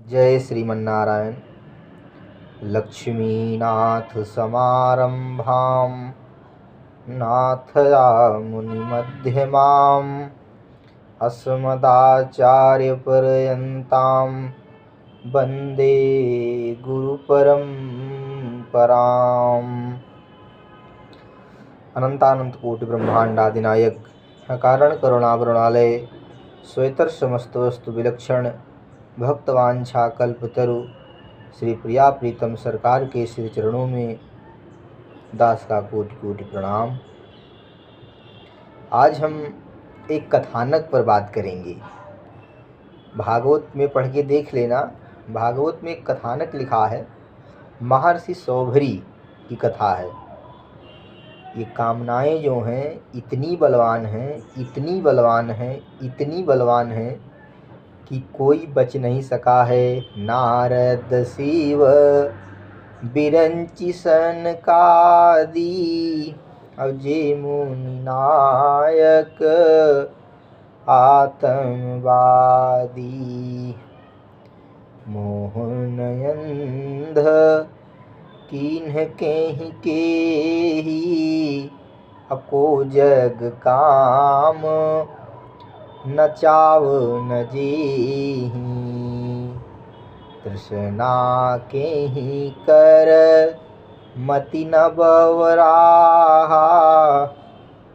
जय श्रीमन्नारायण। लक्ष्मीनाथ समारंभां नाथयामुनिमध्यमाम् अस्मदाचार्यपर्यन्तां वन्दे गुरुपरम्पराम्। अनंतानंत कोटि ब्रह्मांडादिनायक अकारण करुणावरुणालय श्वेतर समस्त वस्तु विलक्षण भक्तवांछा कल्पतरु श्री प्रिया प्रीतम सरकार के श्री चरणों में दास का कोटि कोटि प्रणाम। आज हम एक कथानक पर बात करेंगे। भागवत में पढ़ के देख लेना। भागवत में एक कथानक लिखा है, महर्षि सौभरी की कथा है। ये कामनाएं जो हैं इतनी बलवान हैं, इतनी बलवान हैं, इतनी बलवान हैं कि कोई बच नहीं सका है। नारद शिव बिरंचि सनकादि अब जे मुनि नायक आतंकवादी मोहनयंध कीन्ह केहि केहि अको जग काम न चाव न जेहि तृष्णा केहि कर मति न बवराहा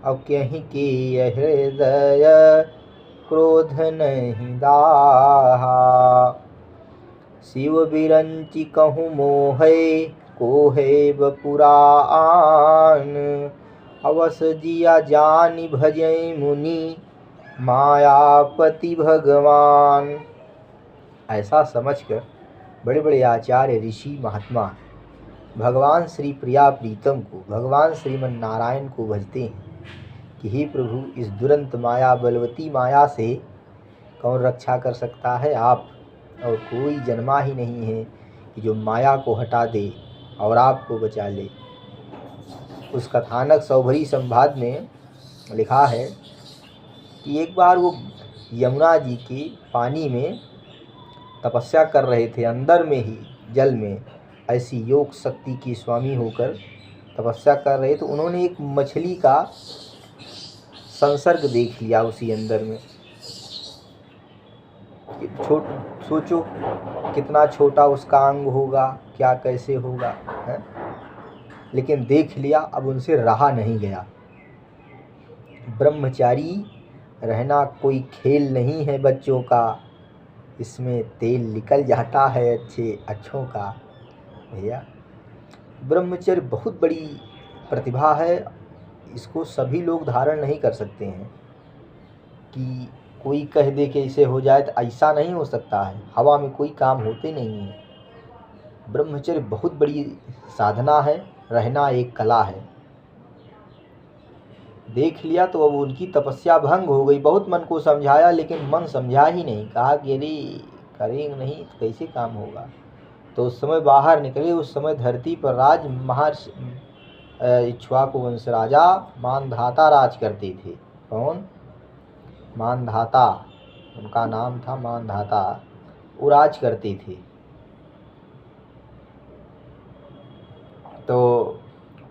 अब केहि के हृदय क्रोध नहीं दाहा शिव बिरंचि कहूँ मोहे कोहे बपुरान अवस जिया जानि भजै मुनि मायापति भगवान। ऐसा समझकर बड़े बड़े आचार्य ऋषि महात्मा भगवान श्री प्रिया प्रीतम को, भगवान श्रीमन नारायण को भजते हैं कि हे प्रभु, इस दुरंत माया बलवती माया से कौन रक्षा कर सकता है आप, और कोई जन्मा ही नहीं है कि जो माया को हटा दे और आपको बचा ले। उस कथानक सौभरी संवाद में लिखा है कि एक बार वो यमुना जी के पानी में तपस्या कर रहे थे, अंदर में ही जल में ऐसी योग शक्ति की स्वामी होकर तपस्या कर रहे। तो उन्होंने एक मछली का संसर्ग देख लिया उसी अंदर में। सोचो कितना छोटा उसका अंग होगा, क्या कैसे होगा है? लेकिन देख लिया, अब उनसे रहा नहीं गया। ब्रह्मचारी रहना कोई खेल नहीं है बच्चों का, इसमें तेल निकल जाता है अच्छों का। भैया, ब्रह्मचर्य बहुत बड़ी प्रतिभा है, इसको सभी लोग धारण नहीं कर सकते हैं। कि कोई कह दे कि इसे हो जाए, तो ऐसा नहीं हो सकता है। हवा में कोई काम होते नहीं है। ब्रह्मचर्य बहुत बड़ी साधना है, रहना एक कला है। देख लिया तो अब उनकी तपस्या भंग हो गई। बहुत मन को समझाया लेकिन मन समझा ही नहीं। कहा कि अरे करेंगे नहीं तो कैसे काम होगा। तो उस समय बाहर निकले। उस समय धरती पर राज महर्षि इक्ष्वाकु वंश राजा मानधाता राज करते थे। कौन? मानधाता, उनका नाम था मानधाता। वो राज करते थे। तो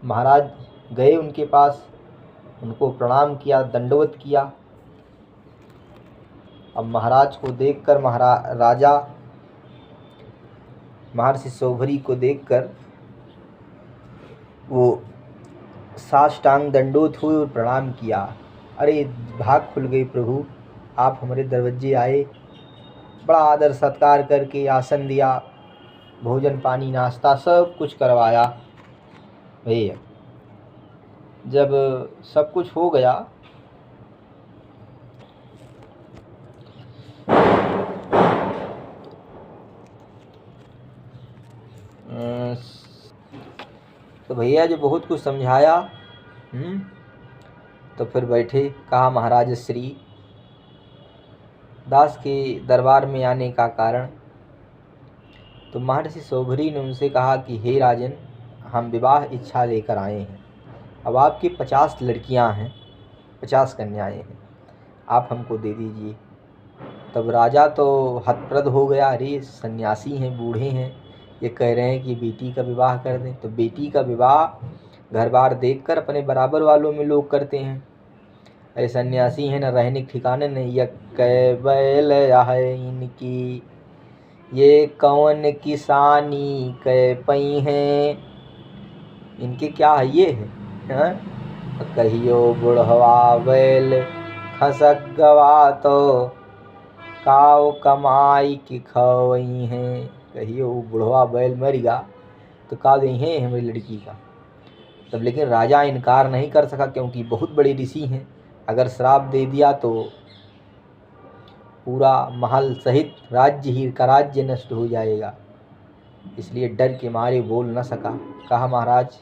महाराज गए उनके पास, उनको प्रणाम किया, दंडवत किया। अब महाराज को देखकर राजा महर्षि सौभरी को देखकर वो साष्टांग दंडोत हुए और प्रणाम किया। अरे भाग खुल गई प्रभु, आप हमारे दरवाजे आए, बड़ा आदर सत्कार करके आसन दिया, भोजन पानी नाश्ता सब कुछ करवाया। भैया जब सब कुछ हो गया तो भैया जो बहुत कुछ समझाया, तो फिर बैठे। कहा महाराज श्री दास के दरबार में आने का कारण। तो महर्षि सौभरी ने उनसे कहा कि हे राजन, हम विवाह इच्छा लेकर आए हैं। अब आपकी 50 लड़कियां हैं, 50 कन्याएं हैं, आप हमको दे दीजिए। तब राजा तो हतप्रद हो गया, अरे सन्यासी हैं, बूढ़े हैं, ये कह रहे हैं कि बेटी का विवाह कर दें। तो बेटी का विवाह घर बार देख कर अपने बराबर वालों में लोग करते हैं। अरे सन्यासी हैं, न रहने के ठिकाने नहीं, यह बैल है इनकी, ये कौन किसानी कह पई हैं, इनके क्या है ये है। कहियो बुढ़वा बैल खसक गवा तो काव कमाई की खवई हैं। कहियो बुढ़वा बैल मर गया तो का दे हैं हमारी लड़की का। तब लेकिन राजा इनकार नहीं कर सका, क्योंकि बहुत बड़े ऋषि हैं, अगर श्राप दे दिया तो पूरा महल सहित राज्य ही का राज्य नष्ट हो जाएगा। इसलिए डर के मारे बोल न सका। कहा महाराज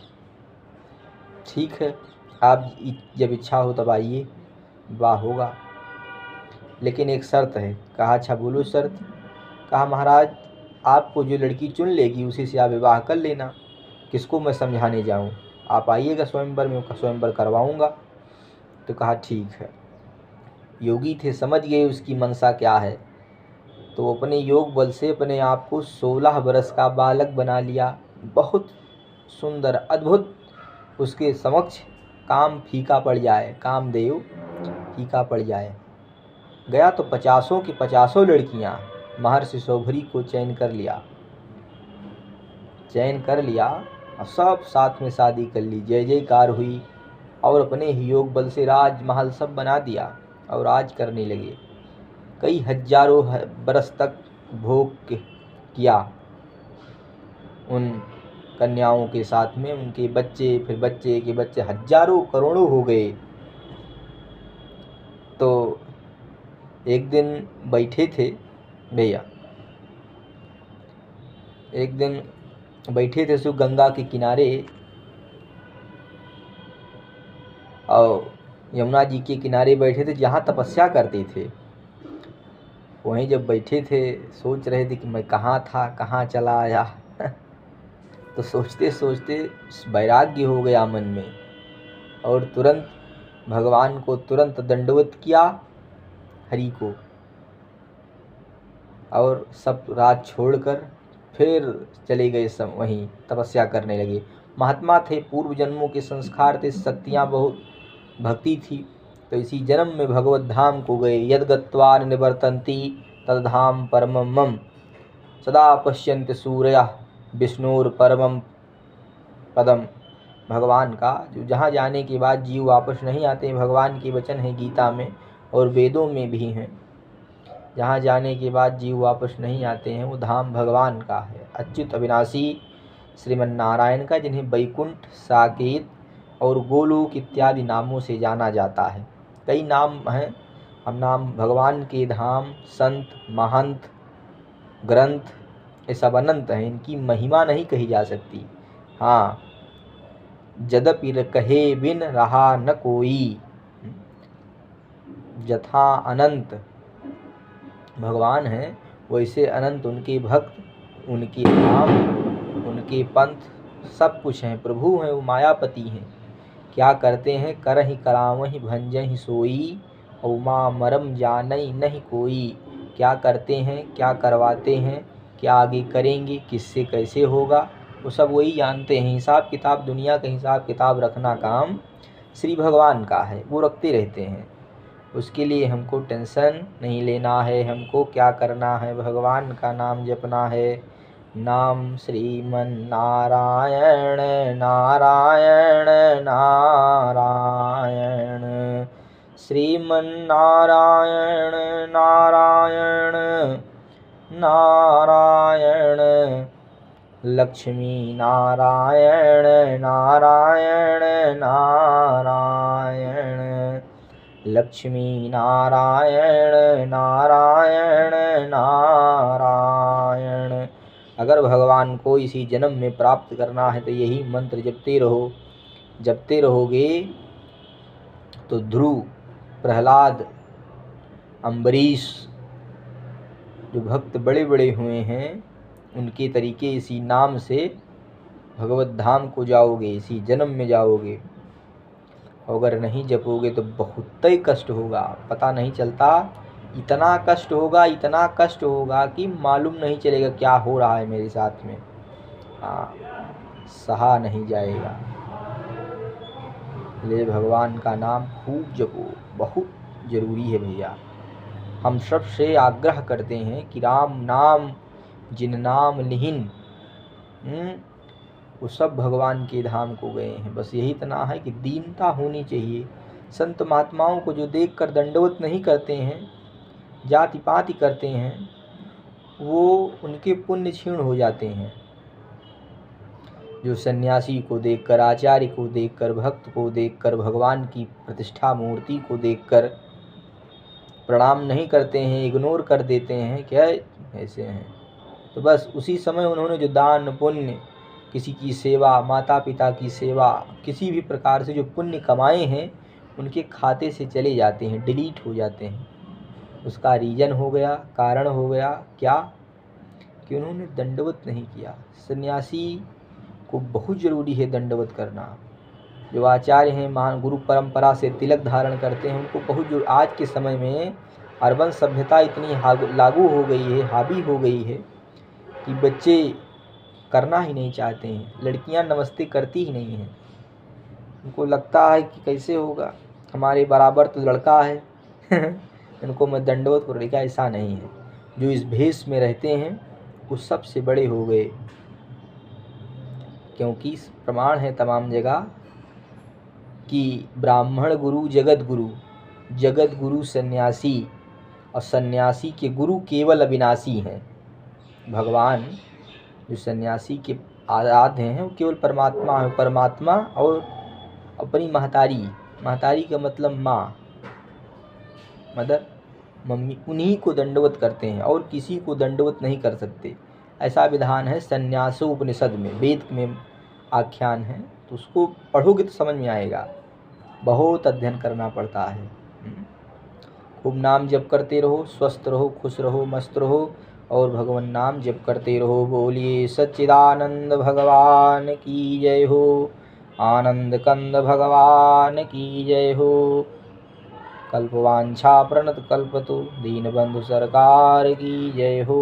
ठीक है, आप जब इच्छा हो तब आइए, विवाह होगा, लेकिन एक शर्त है। कहा अच्छा बोलो शर्त। कहा महाराज आपको जो लड़की चुन लेगी उसी से आप विवाह कर लेना, किसको मैं समझाने जाऊं, आप आइएगा स्वयंवर में, स्वयंवर करवाऊंगा। तो कहा ठीक है। योगी थे, समझ गए उसकी मनसा क्या है, तो अपने योग बल से अपने आप को 16 वर्ष का बालक बना लिया। बहुत सुंदर अद्भुत, उसके समक्ष काम फीका पड़ जाए, कामदेव फीका पड़ जाए। गया तो 50 की 50 लड़कियां महर्षि सौभरी को चयन कर लिया और सब साथ में शादी कर ली। जय जयकार हुई और अपने ही योग बल से राजमहल सब बना दिया और राज करने लगे। कई हजारों बरस तक भोग किया उन कन्याओं के साथ में, उनके बच्चे, फिर बच्चे के बच्चे, हजारों करोड़ों हो गए। तो एक दिन बैठे थे भैया, एक दिन बैठे थे सो गंगा के किनारे और यमुना जी के किनारे बैठे थे, जहाँ तपस्या करते थे। वहीं जब बैठे थे सोच रहे थे कि मैं कहाँ था, कहाँ चला आया। तो सोचते सोचते वैराग्य हो गया मन में और तुरंत भगवान को तुरंत दंडवत किया, हरि को, और सब रात छोड़कर फिर चले गए, सब वहीं तपस्या करने लगे। महात्मा थे, पूर्व जन्मों के संस्कार थे, शक्तियाँ बहुत, भक्ति थी, तो इसी जन्म में भगवत धाम को गए। यद गत्वा निवर्तन्ति तद धाम परमं मम, सदा पश्यन्ति सूर्यः विष्णुर परमं पदम। भगवान का जो जहाँ जाने के बाद जीव वापस नहीं आते, भगवान के वचन है गीता में और वेदों में भी हैं। जहाँ जाने के बाद जीव वापस नहीं आते हैं वो धाम भगवान का है, अच्युत अविनाशी श्रीमन नारायण का, जिन्हें वैकुंठ, साकेत और गोलोक इत्यादि नामों से जाना जाता है। कई नाम हैं, हम नाम भगवान के धाम, संत, महंत, ग्रंथ, ये सब अनंत हैं, इनकी महिमा नहीं कही जा सकती। हाँ, यद्यपि कहे बिन रहा न कोई, यथा अनंत भगवान हैं वैसे अनंत उनके भक्त, उनके धाम, उनके पंथ, सब कुछ हैं। प्रभु हैं, वो मायापति हैं। क्या करते हैं, करहि करावहि भंजहि सोई, उमा मरम जानई नहीं कोई। क्या करते हैं, क्या करवाते हैं, क्या आगे करेंगे, किससे कैसे होगा, वो सब वही जानते हैं। हिसाब किताब, दुनिया का हिसाब किताब रखना काम श्री भगवान का है, वो रखते रहते हैं। उसके लिए हमको टेंशन नहीं लेना है, हमको क्या करना है, भगवान का नाम जपना है। नाम श्रीमन नारायण नारायण नारायण, श्रीमन नारायण नारायण नारायण, लक्ष्मी नारायण नारायण नारायण, लक्ष्मी नारायण नारायण नारायण। अगर भगवान को इसी जन्म में प्राप्त करना है तो यही मंत्र जपते रहो। जपते रहोगे तो ध्रुव, प्रहलाद, अम्बरीश जो भक्त बड़े बड़े हुए हैं, उनके तरीके इसी नाम से भगवत धाम को जाओगे, इसी जन्म में जाओगे। अगर नहीं जपोगे तो बहुत ही कष्ट होगा, पता नहीं चलता इतना कष्ट होगा कि मालूम नहीं चलेगा क्या हो रहा है मेरे साथ में। हाँ, सहा नहीं जाएगा। इसलिए भगवान का नाम खूब जपो, बहुत जरूरी है भैया। हम सबसे आग्रह करते हैं कि राम नाम जिन नाम लिहिन, वो सब भगवान के धाम को गए हैं। बस यही इतना है कि दीनता होनी चाहिए। संत महात्माओं को जो देखकर दंडवत नहीं करते हैं, जाति पाति करते हैं, वो उनके पुण्य क्षीण हो जाते हैं। जो सन्यासी को देखकर, आचार्य को देखकर, भक्त को देखकर, भगवान की प्रतिष्ठा मूर्ति को देखकर प्रणाम नहीं करते हैं, इग्नोर कर देते हैं, क्या ऐसे हैं, तो बस उसी समय उन्होंने जो दान पुण्य, किसी की सेवा, माता पिता की सेवा, किसी भी प्रकार से जो पुण्य कमाए हैं, उनके खाते से चले जाते हैं, डिलीट हो जाते हैं। उसका रीजन हो गया, कारण हो गया क्या, कि उन्होंने दंडवत नहीं किया। सन्यासी को बहुत ज़रूरी है दंडवत करना। जो आचार्य हैं, महान गुरु परंपरा से तिलक धारण करते हैं, उनको बहुत आज के समय में अर्बन सभ्यता इतनी लागू हो गई है, हावी हो गई है कि बच्चे करना ही नहीं चाहते हैं। लड़कियां नमस्ते करती ही नहीं हैं। उनको लगता है कि कैसे होगा, हमारे बराबर तो लड़का है इनको मैं दंडवत कर रही। ऐसा नहीं है। जो इस भेष में रहते हैं वो सबसे बड़े हो गए, क्योंकि प्रमाण है तमाम जगह कि ब्राह्मण गुरु जगत गुरु सन्यासी, और सन्यासी के गुरु केवल अविनाशी हैं। भगवान जो सन्यासी के आराध्य हैं वो केवल परमात्मा है। परमात्मा और अपनी महतारी का मतलब माँ, मदर, मम्मी, उन्हीं को दंडवत करते हैं और किसी को दंडवत नहीं कर सकते। ऐसा विधान है संन्यासोपनिषद में, वेद में आख्यान है। तो उसको पढ़ोगे तो समझ में आएगा। बहुत अध्ययन करना पड़ता है। खूब नाम जप करते रहो, स्वस्थ रहो, खुश रहो, मस्त रहो और भगवान नाम जप करते रहो। बोलिए सच्चिदानंद भगवान की जय हो। आनंद कंद भगवान की जय हो। कल्पवांछा प्रणत कल्पतु दीनबंधु सरकार की जय हो।